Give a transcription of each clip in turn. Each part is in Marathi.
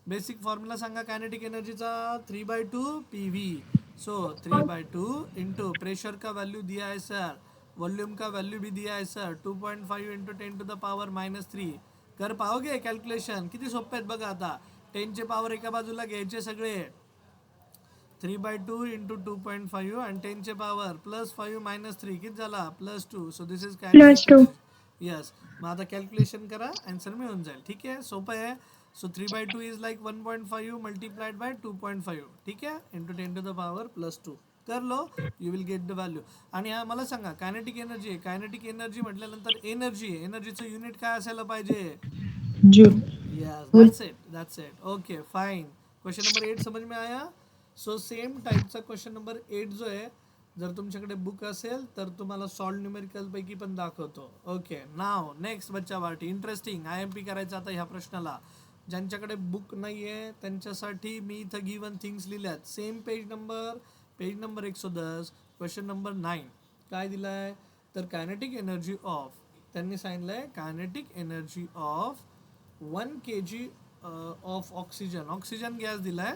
बेसिक फॉर्म्युला सांगा कायनेटिक एनर्जीचा 3/2 PV. सो 3/2 इंटू प्रेशर का वैल्यू दिया है सर, वॉल्यूम का वैल्यू भी दिया है सर, 2.5 इंटू 10⁻³ कर पाओगे कॅल्क्युलेशन? किती सोपे आहेत बघा. आता 10चे पॉवर एका बाजूला घ्यायचे सगळे, 3/2 इंटू 2.5 आणि 10चे पॉवर +5 - 3 किती झाला +2. So this is plus kinetic to. Energy. Yes. मग आता कॅल्क्युलेशन करा, आन्सर मिळून जाईल. ठीक आहे, सोपं आहे. So 3/2 is like 1.5 multiplied by 2.5. ठीक आहे, इंटू 10⁻². कर low, you will get the value. आणि हा मला सांगा कायनेटिक एनर्जी आहे. कायनेटिक एनर्जी म्हटल्यानंतर एनर्जी आहे, एनर्जीचं युनिट काय असायला पाहिजे? Joule. Yes, that's it. Okay fine. Question number 8 समझ में आया? सो सेम टाईपचा क्वेश्चन नंबर 8 जो आहे, जर तुमच्याकडे बुक असेल तर तुम्हाला सॉल्व न्यूमेरिकल पैकी पण दाखवतो. ओके, नाव नेक्स्ट बच्चा पार्टी. इंटरेस्टिंग IMP करायचं आता ह्या प्रश्नाला. ज्यांच्याकडे बुक नाही आहे त्यांच्यासाठी मी इथं गिवन थिंग्स लिहिल्यात. Same page number 110, question number 9. काय दिलं आहे तर कायनेटिक एनर्जी ऑफ, त्यांनी सांगितलं आहे kinetic energy of 1 kg of oxygen gas दिला आहे.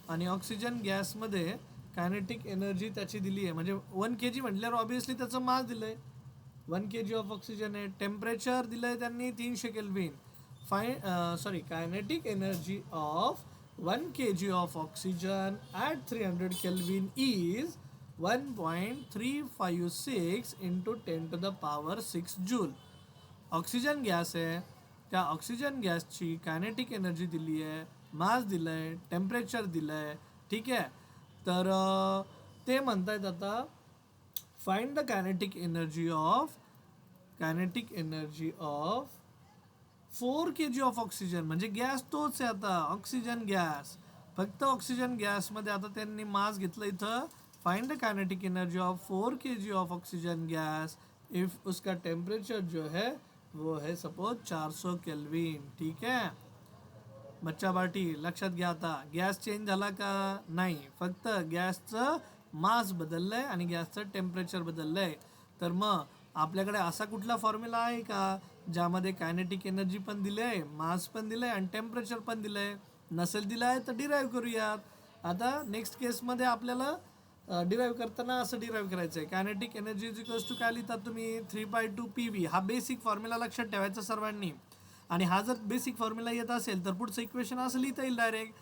आणि ऑक्सिजन गॅसमध्ये कायनेटिक एनर्जी त्याची दिली आहे. म्हणजे 1 kg म्हटल्यावर ऑब्विसली त्याचं मास दिलं आहे. 1 kg ऑफ ऑक्सिजन आहे. टेम्परेचर दिलं आहे त्यांनी 300 kelvin. Kinetic energy of 1 kg of oxygen at 300 kelvin is 1.356 into 10⁻6 joule. Oxygen gas आहे, त्या ऑक्सिजन गॅसची कायनेटिक एनर्जी दिली आहे, मास दिलं आहे, टेम्परेचर दिलं आहे. ठीक आहे, तर ते म्हणतायत आता find the kinetic energy of 4 kg of oxygen. म्हणजे गॅस तोच आहे आता, ऑक्सिजन गॅस, फक्त ऑक्सिजन गॅसमध्ये आता त्यांनी मास घेतलं इथं. Find the kinetic energy of 4 kg of oxygen gas if उसका टेम्परेचर जो है वो है सपोज 400 केल्विन. ठीक है बच्चा पार्टी, लक्षात घ्या. आता गॅस चेंज झाला का? नाही, फक्त गॅसचं मास बदललंय आणि गॅसचं टेम्परेचर बदललंय. तर मग आपल्याकडे असा कुठला फॉर्म्युला आहे का ज्यामध्ये कायनेटिक एनर्जी पण दिलंय, मास पण दिलंय आणि टेम्परेचर पण दिलंय? नसेल दिलं आहे तर डिराईव्ह करूयात. आता नेक्स्ट केसमध्ये आपल्याला डिराईव्ह करताना असं डिराईव्ह करायचं आहे. Kinetic energy is equals to काय लिहितात तुम्ही? 3/2 PV. हा बेसिक फॉर्म्युला लक्षात ठेवायचा सर्वांनी. आणि हा जर बेसिक फॉर्म्युला येत असेल तर पुढचं इक्वेशन असं लिहिता येईल डायरेक्ट.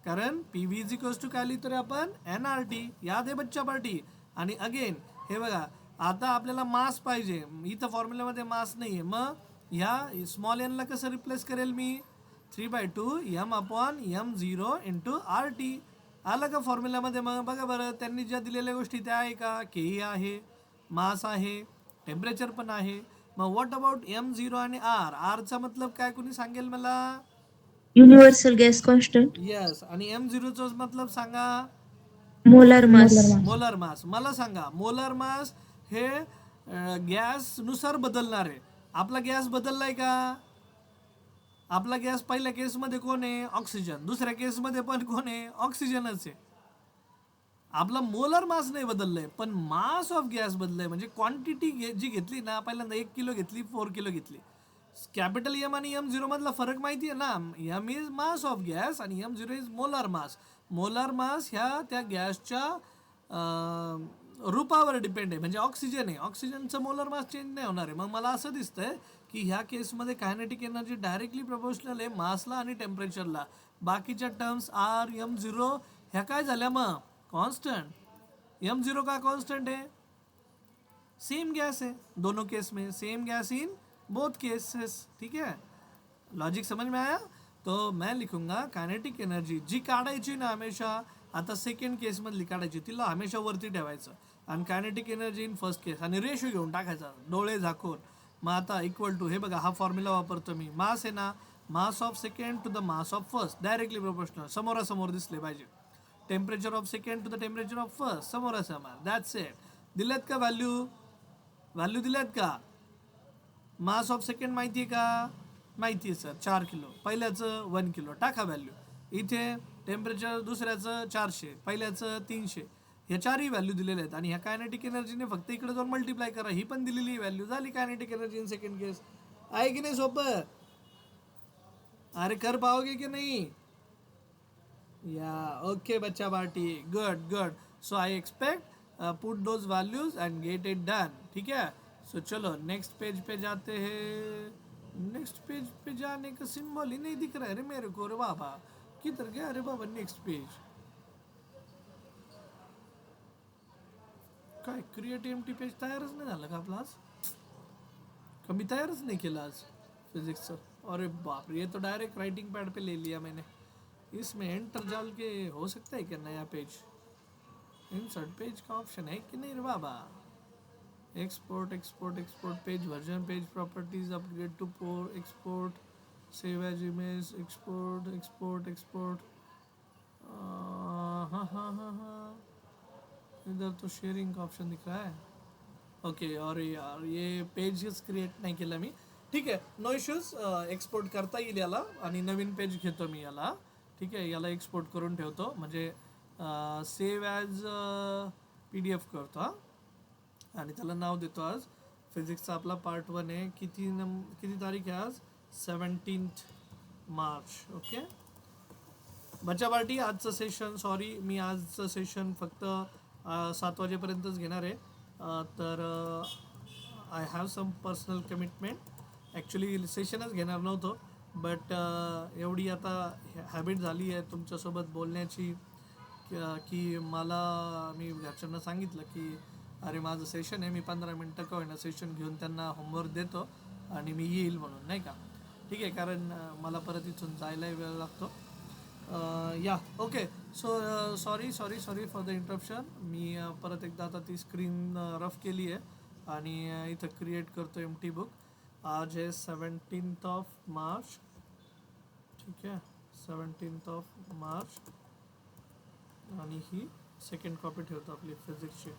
कारण PV इज इक्वल्स टू काय लिहितो रे आपण? NRT. याद आहे बच्चा पार्टी? आणि अगेन हे बघा, आता आपल्याला मास पाहिजे, इथं फॉर्म्युल्यामध्ये मास नाही आहे. मग ह्या स्मॉल एनला कसं रिप्लेस करेल मी? 3/2 M/M0 इंटू RT. आलं का फॉर्म्युल्यामध्ये? मग बघा बरं, त्यांनी ज्या दिलेल्या गोष्टी त्या आहे का? के आहे, मास आहे, टेम्परेचर पण आहे. मग व्हॉट अबाउट M0 आणि आरचा मतलब काय, कोणी सांगेल मला? Universal gas constant. यस. आणि M0चा मतलब सांगा. Molar mass. Molar mass. मला सांगा, मोलर मास हे गॅसनुसार बदलणार आहे. आपला गॅस बदललाय का? आपला गॅस पहिल्या केसमध्ये कोण आहे? ऑक्सिजन. दुसऱ्या केसमध्ये पण कोण आहे? ऑक्सिजनच आहे. आपला मोलर मास नाही बदललंय, पण मास ऑफ गॅस बदललंय. म्हणजे क्वांटिटी जी घेतली ना, पहिल्यांदा 1 किलो घेतली, 4 किलो घेतली. कॅपिटल एम आणि M0 मधला फरक माहिती आहे ना? M is mass of gas आणि M0 is molar mass. Molar mass ह्या त्या गॅसच्या रूपावर डिपेंड आहे. म्हणजे ऑक्सिजन आहे, ऑक्सिजनचं मोलर मास चेंज नाही होणार आहे. मग मला असं दिसतंय की ह्या केसमध्ये कायनेटिक एनर्जी डायरेक्टली प्रपोर्शनल आहे मासला आणि टेम्परेचरला. बाकीच्या टर्म्स M0 ह्या काय झाल्या मग? कॉन्स्टंट. M0 का कॉन्स्टंट है? सेम गैस है दोनों केस में, same gas in both cases. ठीक है, लॉजिक समझ में आया? तो मैं लिखूंगा कायनेटिक एनर्जी जी काढायची ना हमेशा, आता सेकंड केसमधली काढायची, तिला हमेशा वरती ठेवायचं. आणि कायनेटिक एनर्जी इन फर्स्ट केस आणि रेशो घेऊन टाकायचा डोळे झाकून. मग आता इक्वल टू, हे बघा हा फॉर्म्युला वापरतो मी. मास आहे ना, mass of second to the mass of first, directly proportional, समोरासमोर दिसले पाहिजे. Temperature of second to the temperature of first, समोरासमोर. That's it. दिलेत का व्हॅल्यू दिलेत का? मास ऑफ सेकंड माहिती आहे का? माहिती आहे सर, 4 किलो. पहिल्याचं 1 किलो, टाका व्हॅल्यू. इथे टेम्परेचर दुसऱ्याचं 400, पहिल्याचं 300. ह्या चारही व्हॅल्यू दिलेल्या आहेत. आणि ह्या कायनेटिक एनर्जीने फक्त इकडे जाऊन मल्टिप्लाय करा, ही पण दिलेली व्हॅल्यू झाली कायनेटिक एनर्जी इन सेकंड केस. आहे की नाही सोपं? अरे कर पाओगे की नाही? Yeah, okay, bacha party. Good, good. So I expect put those values and get it done. ठीक है? So चलो next page पे जाते हैं. Next page पे जाने का सिंबल ही नहीं दिख रहा है रे मेरे को रे बाबा. किधर गया रे बाबा next page? काय क्रिएट एम्प्टी पेज तयारच नाही झालं का आपला आज? कभी तयारच नहीं केला आज फिजिक्सचं. अरे बाप रे, ये तो डायरेक्ट राइटिंग पैड पे ले लिया मैंने. इसमें एंटर डाल के हो सकता है क्या नया पेज? इंसर्ट पेज का ऑप्शन है कि नहीं रे बाबा? Export export export page version page properties upgrade to pro export save as image export export export. हाँ हाँ हाँ हाँ, इधर तो शेयरिंग का ऑप्शन दिख रहा है. ओके, और यार ये पेजेस क्रिएट नाही केलं मी. ठीक आहे, नो इश्यूज. एक्सपोर्ट करता येईल याला आणि नवीन पेज घेतो मी याला. ठीक आहे, याला एक्सपोर्ट करून ठेवतो म्हणजे सेव्ह ॲज PDF करतो हा. आणि त्याला नाव देतो आज फिजिक्सचा आपला पार्ट 1 आहे. किती तारीख आहे आज? 17 मार्च. ओके बच्चा पार्टी, आजचं सेशन, सॉरी मी आजचं सेशन फक्त 7 वाजेपर्यंतच घेणार आहे. तर I have some personal commitment. Actually सेशनच घेणार नव्हतो, बट एवढी आता हॅबिट झाली आहे तुमच्यासोबत बोलण्याची की मी घरच्यांना सांगितलं की अरे माझं सेशन आहे, मी 15 मिनटं का होईना सेशन घेऊन त्यांना होमवर्क देतो आणि मी येईल म्हणून, नाही का? ठीक आहे, कारण मला परत इथून जायलाही वेळ लागतो. या okay. So sorry sorry sorry for the interruption. मी परत एकदा आता ती स्क्रीन रफ केली आहे आणि इथं क्रिएट करतो एम्प्टी बुक. आज आहे 17 मार्च. ठीक आहे, 17 मार्च. आणि ही सेकंड कॉपी ठेवतो आपली फिजिक्सची.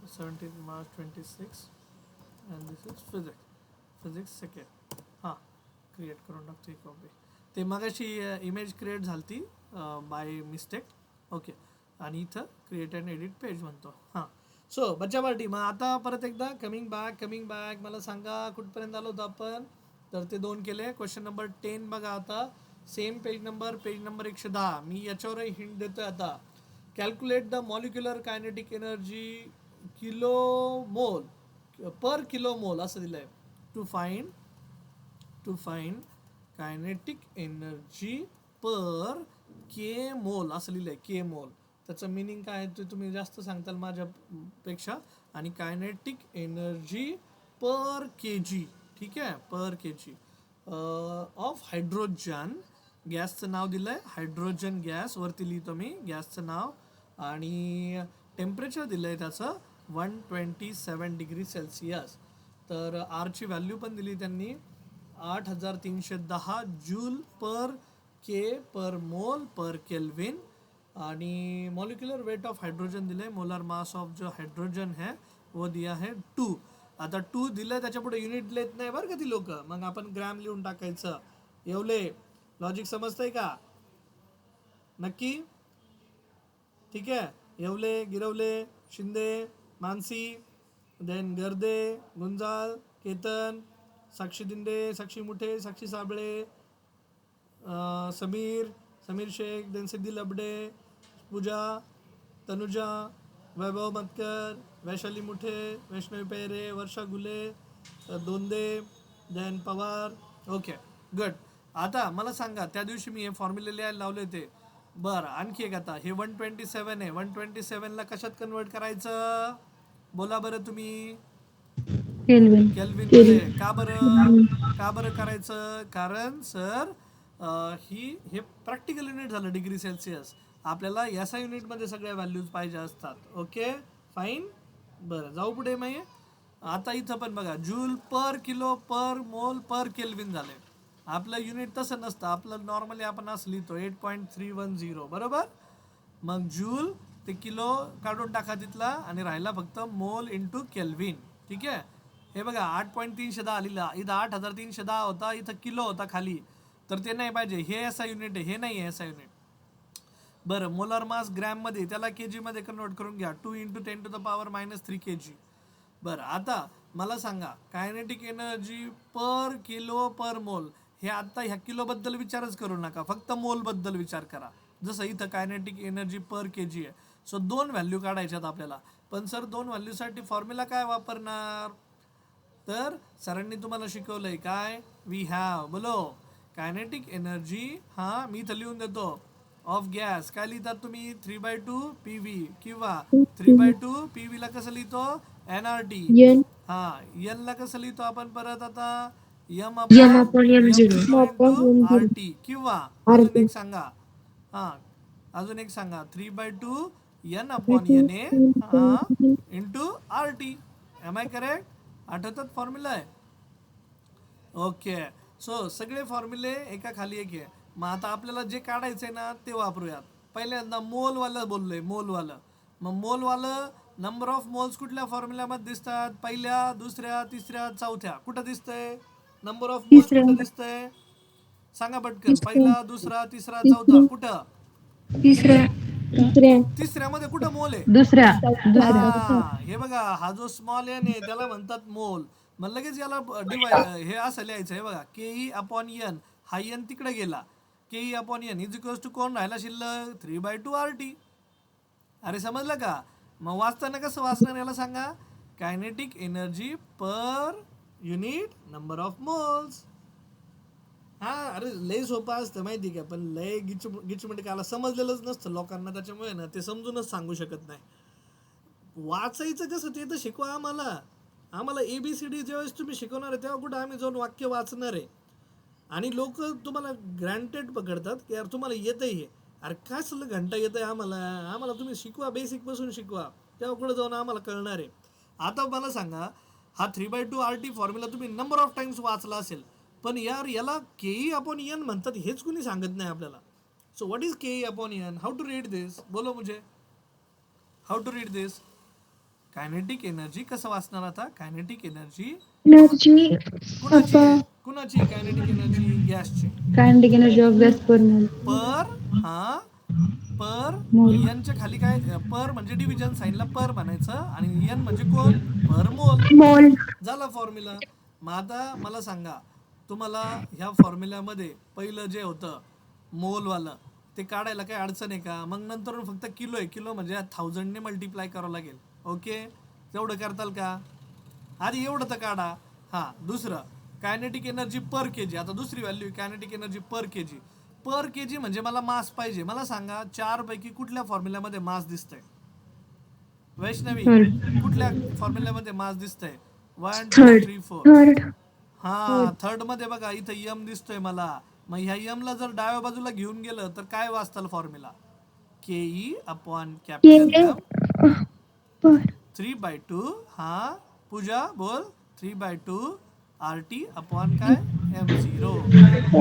17 March 26 and this is physics second. हां, क्रिएट करून टाकतो ही कॉपी. ते मगाशी इमेज क्रिएट झाली बाय मिस्टेक. ओके, आणि इथं क्रिएट अँड एडिट पेज म्हणतो. हां, सो बच्चा पार्टी, मग आता परत एकदा कमिंग बॅक. मला सांगा कुठपर्यंत आलो होतो आपण? तर ते 2 केले. क्वेश्चन नंबर 10 बघा आता. Same page number 110. मी याच्यावरही हिंट देतोय आता. Calculate the molecular kinetic energy kilo mole per kilo mole असं दिलं आहे. टू फाइंड कायनेटिक एनर्जी पर के मोल असं लिहिलं आहे. के मोल, त्याचं मिनिंग काय आहे ते तुम्ही जास्त सांगताल माझ्यापेक्षा. आणि कायनेटिक एनर्जी पर KG. ठीक आहे, पर KG ऑफ हायड्रोजन गॅसचं नाव दिलं आहे. हायड्रोजन गॅस वरती लिहितो मी गॅसचं नाव. आणि टेम्परेचर दिलं आहे त्याचं 127 डिग्री सेल्सिअस. तर आरची व्हॅल्यू पण दिली त्यांनी 8310 जूल पर के पर मोल पर केल्विन. आणि मॉलिक्युलर वेट ऑफ हाइड्रोजन दिले. मोलर मास ऑफ जो हाइड्रोजन है वो दिया है 2. आता 2 दिलं, त्याच्या पुढे युनिट लिहित नाही बरं का ती लोक. मग आपण ग्रॅम लिहून टाकायचं. एवढे लॉजिक समजतंय का? नक्की? ठीक आहे. येवले, गिरवले, Shinde, Mansi, then Garde, Gunjal, Ketan, Sakshi Dinde, Sakshi Muthe, Sakshi Sable, Sameer Shaikh, then Siddhi Labade, Pooja, Tanuja, Vaibhav Matkar, Vaishali Muthe, Vaishnavi Pere, Varsha Gule, Donde, then Pawar. Okay good. आता मला सांगा, त्या दिवशी मी हे फॉर्म्युले लिहायला लावले ते. बरं, आणखी एक आता हे 127 आहे. 127ला कशात कन्वर्ट करायचं? बोला बरं तुम्ही. केल्विन मध्ये. का बरं करायचं? कारण सर हे प्रॅक्टिकल युनिट झालं डिग्री सेल्सिअस. आपल्याला SI युनिटमध्ये सगळ्या व्हॅल्यूज पाहिजे असतात. Okay fine. बरं, जाऊ पुढे. मग आता इथं पण बघा, जूल पर किलो पर मोल पर केल्विन झाले. आपलं युनिट तसं नसतं. आपलं नॉर्मली आपण असं लिहितो 8.310 बरोबर. मग जूल ते किलो काढून टाका तिथला आणि राहिला फक्त मोल इंटू केल्विन. ठीक आहे, हे बघा 8.310 लिहिला. इथं 8310 होता, इथं किलो होता खाली. तर ते नाही पाहिजे. हे SI युनिट आहे, हे नाही आहे SI युनिट. बरं, मोलर मास ग्रॅममध्ये, त्याला KG मध्ये कन्वर्ट करून घ्या. 2 × 10⁻³ kg. बरं, आता मला सांगा कायनेटिक एनर्जी पर किलो पर मोल. हे आता ह्या किलोबद्दल विचारच करू नका, फक्त मोलबद्दल विचार करा. जसं इथं कायनेटिक एनर्जी पर के जी आहे. सो 2 व्हॅल्यू काढायच्यात आपल्याला. पण सर 2 व्हॅल्यूसाठी फॉर्म्युला काय वापरणार? तर सरांनी तुम्हाला शिकवलंय काय? वी हॅव बोलो कायनेटिक एनर्जी, हा मी इथं लिहून देतो, ऑफ गॅस काय लिहितात तुम्ही? 3/2 PV किंवा 3/2 PV ला कसं लिहितो? NRT. N हा एन ला कसं लिहितो आपण परत आता? M M upon upon M M0. Zero into RT किंवा अजून एक सांगा, हा अजून एक सांगा, 3/2 N अपॉन NA हा into RT. Am I correct? आठवतात फॉर्म्युला आहे? ओके. सो सगळे फॉर्म्युले एका खाली एक आहे. मग आता आपल्याला जे काढायचंय ना ते वापरूयात. पहिल्यांदा मोलवालं बोललोय, मोलवालं. मग मोलवालं नंबर ऑफ मोल्स कुठल्या फॉर्म्युल्यामध्ये दिसतात? पहिल्या, दुसऱ्या, तिसऱ्या, चौथ्या. कुठं दिसतंय नंबर ऑफ मोल्स? तिसऱ्या कुठं दिसतंय? सांगा पटकन. तिसऱ्या पहिला, दुसरा, तिसरा, चौथा कुठं? तिसऱ्या तिसऱ्या तिसऱ्यामध्ये कुठं मोल आहे? दुसऱ्या दुसऱ्या हा हे बघा, हा जो स्मॉल एन आहे त्याला म्हणतात मोल. मग लगेच याला हे असं लिहायचं आहे बघा, केई अपॉन एन. हा एन तिकडे गेला, KE upon N is equals to कोण राहिला शिल्लक? 3/2 RT. अरे समजलं का? मग वाचताना कसं वाचणार याला सांगा? Kinetic energy per unit number of moles. हा अरे लय सोपं असतं माहिती का, पण लय गिचमिट काला समजलेलंच नसतं लोकांना, त्याच्यामुळे ना ते समजूनच सांगू शकत नाही. वाचायचं कसं ते तर शिकवा आम्हाला. आम्हाला ABCD ज्यावेळेस तुम्ही शिकवणार आहे तेव्हा कुठं आम्ही जाऊन वाक्य वाचणार आहे. आणि लोक तुम्हाला ग्रँटेड पकडतात की यार तुम्हाला येतंय हे. अरे काय सगळं घंटा येतंय आम्हाला? आम्हाला तुम्ही शिकवा, बेसिक पासून शिकवा, तेव्हा कुठं जाऊन आम्हाला कळणार आहे. आता मला सांगा, हा 3/2 RT फॉर्म्युला तुम्ही नंबर ऑफ टाइम्स वाचला असेल, पण यार याला केई अपॉन एन म्हणतात हेच कुणी सांगत नाही आपल्याला. So what is K E upon n? How to read this? बोलो मुझे, how to read this? Kinetic energy कसं वाचणार आता? कायनेटिक एनर्जी एनर्जी कुणाची आहे? कुणाची कायनेटिक एनर्जी? गॅसची. Kinetic energy of gas per mole per, हा पर मोल एनच्या खाली काय? पर म्हणजे डिव्हिजन साईनला पर म्हणायचं आणि एन म्हणजे कोण? पर मोल. मोल झाला फॉर्म्युला. मग आता मला सांगा, तुम्हाला ह्या फॉर्म्युल्यामध्ये पहिलं जे होतं मोलवालं ते काढायला काही अडचण आहे का? मग नंतर फक्त किलो आहे, किलो म्हणजे 1000ने मल्टिप्लाय करावं लागेल. ओके, तेवढं करताल का? आधी एवढं तर काढा. हा दुसरं कायनेटिक एनर्जी पर के जी. आता दुसरी व्हॅल्यू कायनेटिक एनर्जी पर के जी. पर के जी म्हणजे मला मास पाहिजे. मला सांगा 4 पैकी कुठल्या फॉर्म्युल्यामध्ये मास दिसतंय? वैष्णवी, कुठल्या फॉर्म्युल्यामध्ये मास दिसतंय? 1 2 थर्ड 3 4. थर्ड हा थर्ड मध्ये बघा इथं यम दिसतोय मला. मग ह्या यमला जर डाव्या बाजूला घेऊन गेलं तर काय वाचताल फॉर्म्युला? केई अपॉन कॅपिटल के एम पर 3/2. हा पूजा बोल, 3/2 RT अपॉन काय? M0.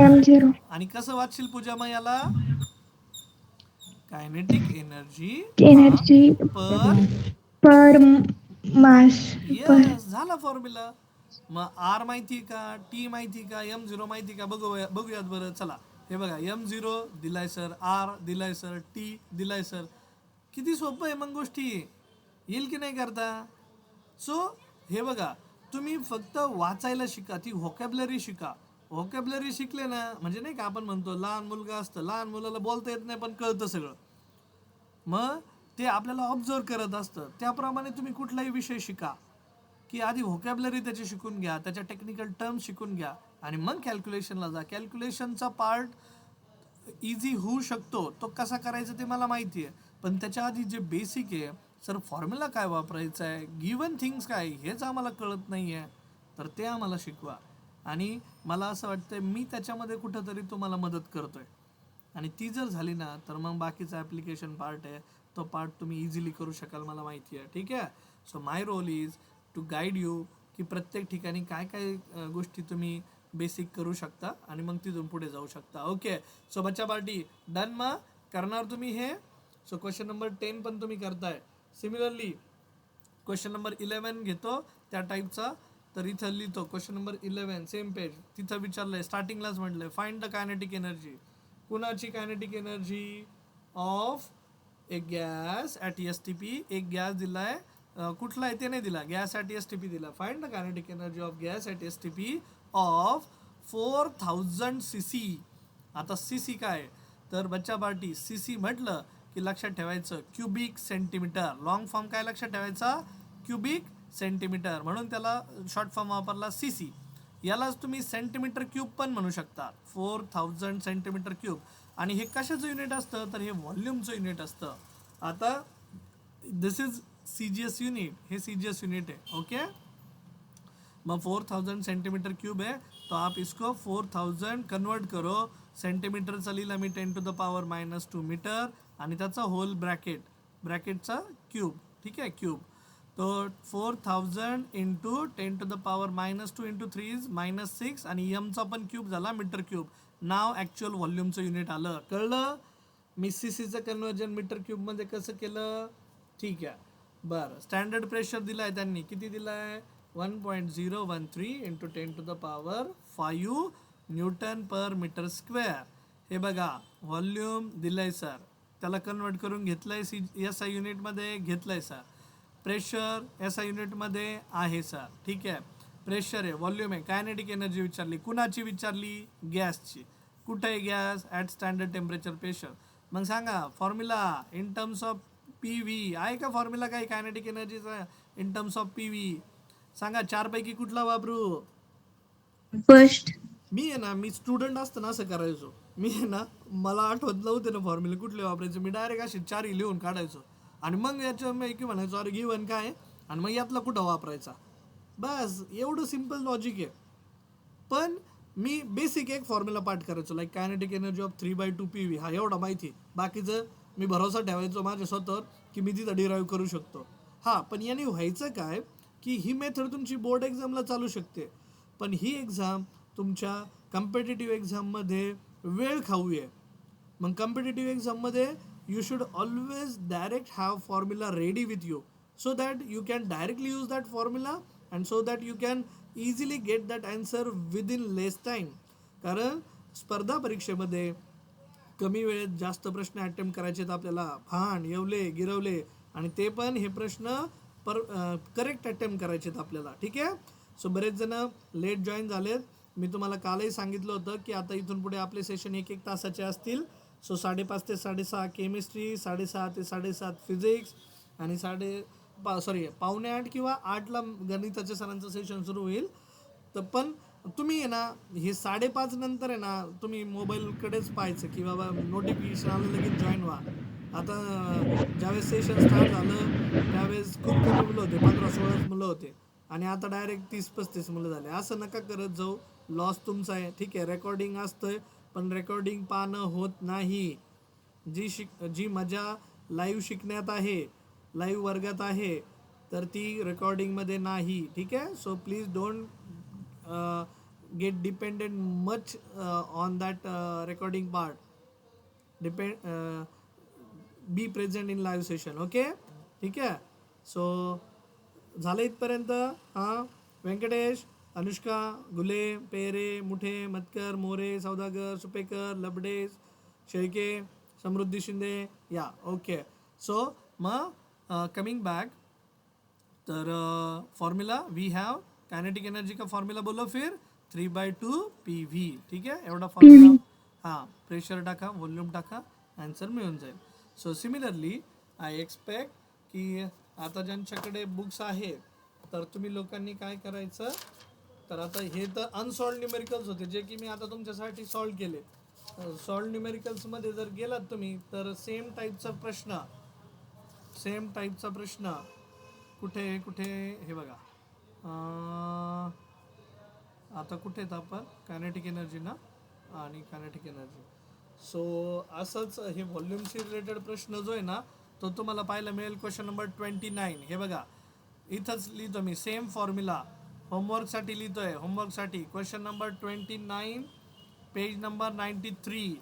M0 आणि कसं वाचशील पूजा मग याला? कायनेटिक एनर्जी हा एनर्जी पर, पर मास पर यस झाला फॉर्म्युला. मग आर माहिती का? टी माहिती का? M0 माहिती का? बघूयात बरं. चला हे बघा, M0 दिलाय सर, आर दिलाय सर, टी दिलाय सर. किती सोपं आहे मग गोष्टी, येईल की नाही करता? सो हे बघा, तुम्ही फक्त वाचायला शिका, ती व्होकॅब्लरी शिका. व्होकॅब्लरी शिकले ना म्हणजे नाही का, आपण म्हणतो लहान मुलगा असतं, लहान मुलाला बोलता येत नाही पण कळतं सगळं. मग ते आपल्याला ऑब्झर्व करत असतं. त्याप्रमाणे तुम्ही कुठलाही विषय शिका की आधी व्होकॅब्लरी त्याची शिकून घ्या, त्याच्या टेक्निकल टर्म्स शिकून घ्या आणि मग कॅल्क्युलेशनला जा. कॅल्क्युलेशनचा पार्ट इझी होऊ शकतो, तो कसा करायचा ते मला माहिती आहे, पण त्याच्या आधी जे बेसिक आहे, सर फॉर्म्युला काय वापरायचा आहे, गिवन थिंग्स काय हेच आम्हाला कळत नाही आहे, तर ते आम्हाला शिकवा. आणि मला असं वाटतं मी त्याच्यामध्ये कुठंतरी तुम्हाला मदत करतोय. आणि ती जर झाली ना तर मग बाकीचा ॲप्लिकेशन पार्ट आहे तो पार्ट तुम्ही इझिली करू शकाल, मला माहिती आहे. ठीक आहे. So my role is to guide you की प्रत्येक ठिकाणी काय काय गोष्टी तुम्ही बेसिक करू शकता आणि मग तिथून पुढे जाऊ शकता. ओके. सो बच्चा पार्टी डन मग करणार तुम्ही हे. सो क्वेश्चन नंबर 10 पण तुम्ही करताय. सिमिलरली क्वेश्चन नंबर 11 घेतो त्या टाईपचा, तर इथं लिहितो क्वेश्चन नंबर 11 सेम पेज. तिथं विचारलंय, स्टार्टिंगलाच म्हटलंय फाइंड द कायनेटिक एनर्जी. कुणाची कायनेटिक एनर्जी? ऑफ एक गॅस ॲट STP. एक गॅस दिलाय, कुठला आहे ते नाही दिला, गॅस ॲट STP दिला. Find the kinetic energy of gas at STP of 4000 cc. आता cc काय? तर बच्चा पार्टी CC म्हटलं की लक्षात ठेवायचं क्युबिक सेंटीमीटर. लॉंग फॉर्म काय लक्षात ठेवायचा? क्युबिक सेंटीमीटर, म्हणून त्याला शॉर्ट फॉर्म वापरला CC. यालाच तुम्ही सेंटीमीटर क्यूब पण म्हणू शकता, 4000 सेंटीमीटर क्यूब. आणि हे कशाचं युनिट असतं? तर हे व्हॉल्यूमचं युनिट असतं. आता दिस इज CGS युनिट, हे CGS युनिट आहे. ओके, मग 4000 सेंटीमीटर क्यूब है, तो आप इसको 4000 कन्वर्ट करो. सेंटीमीटरचा लिहिला मी 10⁻⁻2 मीटर आणि त्याचा होल ब्रॅकेटचा क्यूब. ठीक आहे, क्यूब. तो 4000 इंटू 10⁻⁻2 इंटू 3 इज -6 आणि एमचा पण क्यूब झाला मीटर क्यूब. नाव ॲक्च्युअल व्हॉल्यूमचं युनिट आलं. कळलं? मी CCचं कन्वर्जन मीटर क्यूबमध्ये कसं केलं? ठीक आहे, बरं. स्टँडर्ड प्रेशर दिला आहे त्यांनी, किती दिला आहे? 1.013 इंटू 10⁻5 न्यूटन पर मीटर स्क्वेअर. हे बघा, व्हॉल्यूम दिलंय सर, त्याला कन्वर्ट करून घेतलंय SI युनिटमध्ये, घेतलंय सर. प्रेशर SI युनिटमध्ये आहे सर. ठीक आहे, प्रेशर आहे, व्हॉल्यूम आहे. कायनेटिक एनर्जी विचारली, कुणाची विचारली? गॅसची. कुठे आहे gas? At standard temperature pressure. मग सांगा formula in terms of PV आहे का? फॉर्म्युला काही कायनेटिक एनर्जीचा इन टर्म्स ऑफ PV सांगा. 4 पैकी कुठला वापरू? फर्स्ट. मी आहे ना, मी स्टुडंट असताना असं करायचो. मी आहे ना, मला आठवत नव्हते ना फॉर्म्युले कुठले वापरायचे, मी डायरेक्ट असे 4 लिहून काढायचो आणि मग याच्यापैकी म्हणायचो अरे गिवन काय आणि मग यातला कुठं वापरायचा. बस एवढं सिम्पल लॉजिक आहे. पण मी बेसिक एक फॉर्म्युला पाठ करायचो, like kinetic energy of 3/2 PV, हा एवढा माहिती. बाकीचं मी भरोसा ठेवायचो माझ्या स्वतःवर की मी तिथं डिराईव्ह करू शकतो. हां, पण याने व्हायचं काय की ही मेथड तुमची बोर्ड एक्झामला चालू शकते, पण ही एक्झाम तुमच्या कम्पिटेटिव्ह एक्झाममध्ये वेळ खाऊ आहे. मग कम्पिटेटिव्ह एक्झाममध्ये you should always direct have formula ready with you, so that you can directly use that formula and so that you can easily get that answer within less time. कारण स्पर्धा परीक्षेमध्ये कमी वेळेत जास्त प्रश्न अटेम्प्ट करायचे आहेत आपल्याला. फांड, येवले, गिरवले, आणि ते पण हे प्रश्न करेक्ट अटेम्प्ट करायचे आहेत आपल्याला. ठीक आहे, सो बरेच जण लेट जॉईन झालेत. मी तुम्हाला कालही सांगितलं होतं की आता इथून पुढे आपले सेशन 1-1 तासाचे असतील. सो 5:30 ते 6:30 केमिस्ट्री, 6:30 ते 7:30 फिजिक्स आणि 7:45 किंवा 8ला गणिताच्या सरांचं सेशन सुरू होईल. तर पण तुम्ही आहे ना, हे 5:30 नंतर आहे ना, तुम्ही मोबाईलकडेच पाहायचं की बाबा नोटिफिकेशन आलं लगेच जॉईन व्हा. आता ज्यावेळेस सेशन स्टार्ट झालं त्यावेळेस खूप कमी मुलं होते, 15-16 मुलं होते आणि आता डायरेक्ट 30-35 मुलं झाले. असं नका करत जाऊ, लॉस तुमचा आहे. ठीक आहे, रेकॉर्डिंग असतंय पण रेकॉर्डिंग पाहणं होत नाही. जी मजा लाईव्ह शिकण्यात आहे, लाईव्ह वर्गात आहे, तर ती रेकॉर्डिंगमध्ये नाही. ठीक आहे, so please don't get dependent much on that recording part. Be present in live session. Okay, ठीक आहे. सो झालं इथपर्यंत. हां, व्यंकटेश, अनुष्का, गुले, पेरे, मुठे, मतकर, मोरे, सौदागर, सुपेकर, लबडेस, शेळके, समृद्धी शिंदे, या. ओके, सो मग कमिंग बॅक, तर formula we have kinetic energy का फॉर्म्युला बोलो फिर 3/2 PV. ठीक आहे, एवढा फॉर्म्युला. हां, प्रेशर टाका, व्हॉल्यूम टाका, आन्सर मिळून जाईल. सो सिमिलरली आय एक्सपेक्ट की आता ज्यांच्याकडे बुक्स आहेत तर तुम्ही लोकांनी काय करायचं, तर आता हे तर अनसॉल्ड न्यूमेरिकल्स होते जे की मी आता तुमच्यासाठी सॉल्व केले. सॉल्ड न्यूमेरिकल्समध्ये जर गेलात तुम्ही तर सेम टाईपचा प्रश्न कुठे हे बघा. आता कुठे आहेत आपण? कायनेटिक एनर्जी ना, आणि कायनेटिक एनर्जी. सो असंच हे व्हॉल्यूमशी रिलेटेड प्रश्न जो आहे ना तो तुम्हाला पाहायला मिळेल. Question number 29. हे बघा, इथंच लिहितो मी सेम फॉर्म्युला, होमवर्कसाठी लिहितोय. होमवर्कसाठी क्वेश्चन नंबर 29 पेज नंबर 93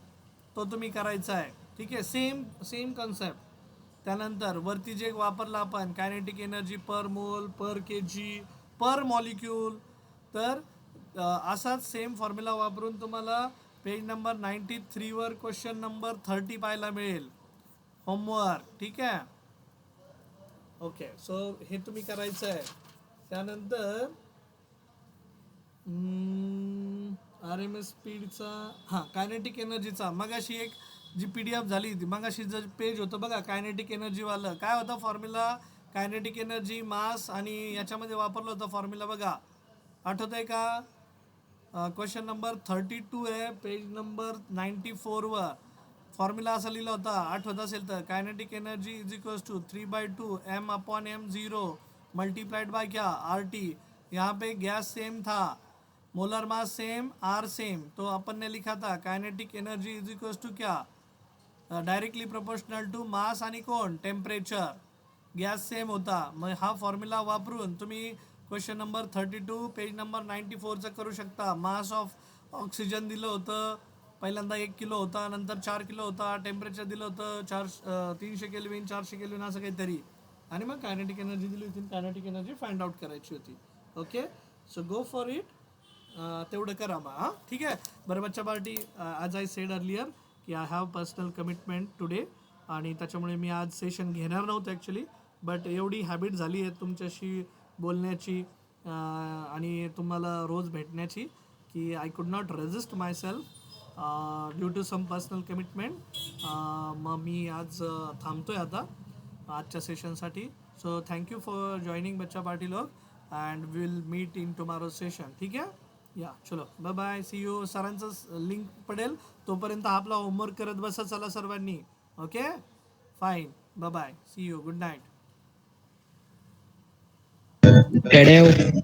तो तुम्ही करायचा आहे. ठीक आहे, सेम कॉन्सेप्ट. त्यानंतर वरती जे वापरला आपण कायनेटिक एनर्जी पर मोल, पर kg, पर मॉलिक्यूल, तर असाच सेम फॉर्म्युला वापरून तुम्हाला पेज नंबर 93 वर क्वेश्चन नंबर 30 पाहायला मिळेल. होमवर्क. ठीक आहे, ओके. सो हे तुम्ही करायचं आहे. त्यानंतर RMS स्पीडचा, हां, कायनेटिक एनर्जीचा मगाशी एक जी PDF झाली ती मग अशी जर पेज होतं बघा कायनेटिक एनर्जीवालं, काय होता फॉर्म्युला? कायनेटिक एनर्जी, मास आणि याच्यामध्ये वापरलं होतं फॉर्म्युला बघा, आठवत आहे का? क्वेश्चन नंबर 32 आहे, पेज नंबर 94वर फॉर्म्युला असा लिहिला होता, आठवत असेल तर, kinetic energy is equals to 3/2 m/m0 multiplied by क्या? RT। यहाँ पे गैस सेम था, मोलर मास सेम, R सेम, तो अपन ने लिखा था kinetic energy is equals to क्या? डायरेक्टली प्रोपोर्शनल टू मास आणि कोण? टेम्परेचर। गॅस सेम होता, मग हा फॉर्म्युला वापरून तुम्ही क्वेश्चन नंबर 32 पेज नंबर 94चं करू शकता। मास ऑफ ऑक्सिजन दिलं होतं, पहिल्यांदा 1 किलो होता, नंतर 4 किलो होता, टेम्परेचर दिलं होतं 300 केल्विन 400 केल्विन असं काहीतरी, आणि मग कायनेटिक एनर्जी दिली होती, कायनेटिक एनर्जी फाइंड आउट करायची होती। Okay, so go for it, तेवढं करा मग, हां ठीक आहे। बरं बच्चा party, as I said earlier की I have personal commitment today, आणि त्याच्यामुळे मी आज सेशन घेणार नव्हतं ॲक्च्युली, बट एवढी हॅबिट झाली आहे तुमच्याशी बोलण्याची आणि तुम्हाला रोज भेटण्याची की I could not resist myself due to some personal commitment. मग मी आज थांबतो आहे आता आजच्या सेशनसाठी। सो थँक्यू फॉर जॉईनिंग बच्चा पार्टी लोग, and will meet in tomorrow session, ठीक आहे? या चलो बाय बाय, सी यू। सरांचं लिंक पडेल, तोपर्यंत आपला होमवर्क करत बसा चला सर्वांनी। Okay fine, bye bye, see you, good night. Tadeu.